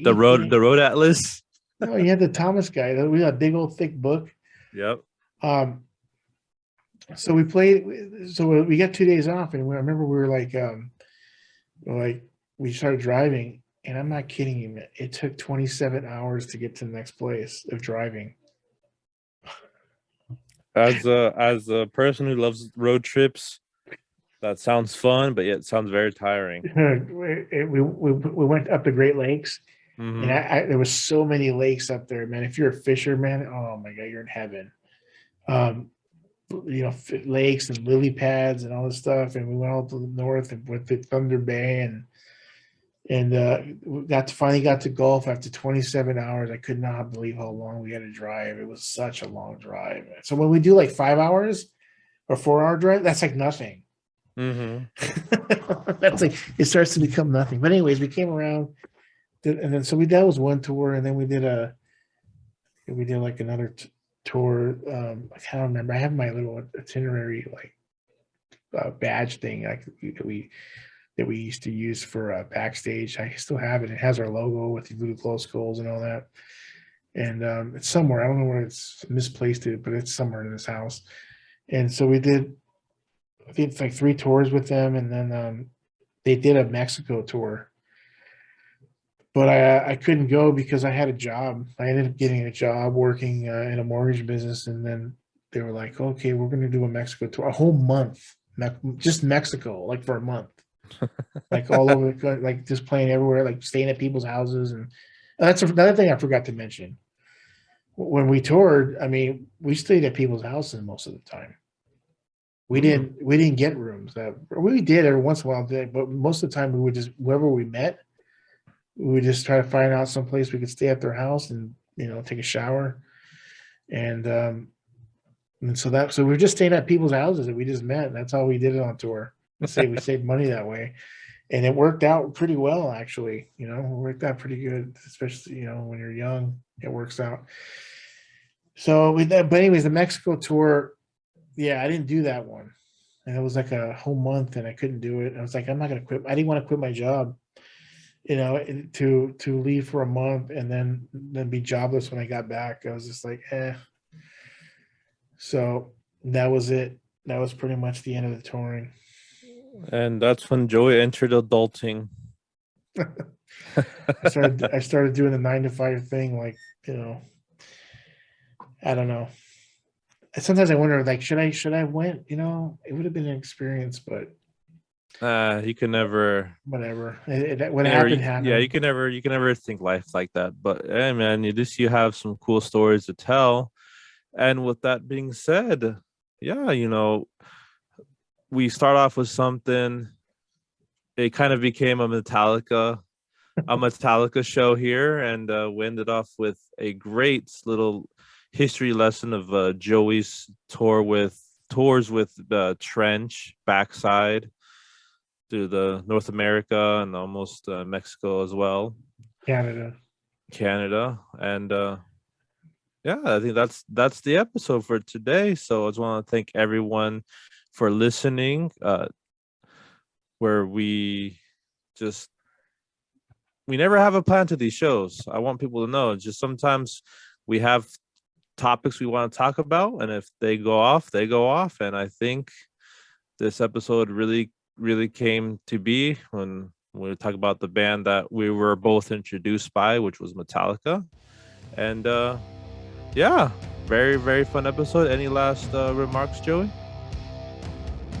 the road atlas? No, you had the Thomas guide. We got a big old thick book. Yep. So we played. So we got 2 days off, and I remember we were like we started driving, and I'm not kidding you, man. It took 27 hours to get to the next place of driving. As a person who loves road trips, that sounds fun, but yet sounds very tiring. We went up the Great Lakes, and there was so many lakes up there, man. If you're a fisherman, oh my God, you're in heaven. You know, lakes and lily pads and all this stuff. And we went all to the north and went to Thunder Bay and we finally got to Gulf after 27 hours. I could not believe how long we had to drive. It was such a long drive. So when we do like 5 hours or 4 hour drive, that's like nothing. That's like, it starts to become nothing. But anyways, we came around, and then that was one tour, and then we did like another tour. I can't remember. I have my little itinerary like badge thing like that we used to use for backstage. I still have it. It has our logo with the Voodoo Glow Skulls and all that. And it's somewhere. I don't know where it's misplaced it, but it's somewhere in this house. And so we did, I think, like 3 tours with them, and then they did a Mexico tour. But I couldn't go because I had a job. I ended up getting a job working in a mortgage business, and then they were like, "Okay, we're going to do a Mexico tour, a whole month, just Mexico, like for a month, like all over, like just playing everywhere, like staying at people's houses." And that's another thing I forgot to mention. When we toured, I mean, we stayed at people's houses most of the time. We didn't get rooms. We did every once in a while, but most of the time we would just wherever we met. we would just try to find out some place we could stay at their house and take a shower, and so we were just staying at people's houses that we just met. That's how we did it on tour. We saved money that way, and it worked out pretty well, actually. It worked out pretty good, especially when you're young. It works out. So with that, but anyways, the Mexico tour, yeah, I didn't do that one, and it was like a whole month, and I couldn't do it. I was like, I'm not gonna quit. I didn't want to quit my job, to leave for a month and then be jobless when I got back. I was just like, eh. So that was it. That was pretty much the end of the touring. And that's when Joey entered adulting. I started doing the 9-to-5 thing, like, I don't know. Sometimes I wonder, like, should I went? It would have been an experience, but you can never. Whatever. What happened happened. Yeah, you can never think life like that. But hey, man, you have some cool stories to tell. And with that being said, yeah, we start off with something. It kind of became a Metallica show here, and we ended off with a great little history lesson of Joey's tours with Trench Backside through the North America and almost Mexico as well, Canada, and yeah, I think that's the episode for today. So I just want to thank everyone for listening. Where we never have a plan to these shows. I want people to know, just sometimes we have topics we want to talk about, and if they go off, they go off. And I think this episode really, really came to be when we talk about the band that we were both introduced by, which was Metallica. And yeah, very, very fun episode. Any last remarks, Joey?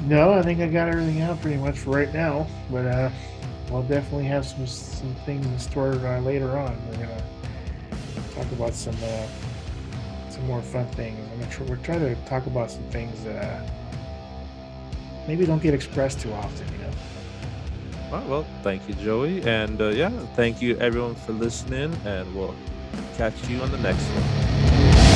No, I think I got everything out pretty much for right now, but we'll definitely have some things in store later on. We're gonna talk about some more fun things. We're trying to talk about some things that maybe don't get expressed too often, All right, well, thank you, Joey, and yeah, thank you everyone for listening, and we'll catch you on the next one.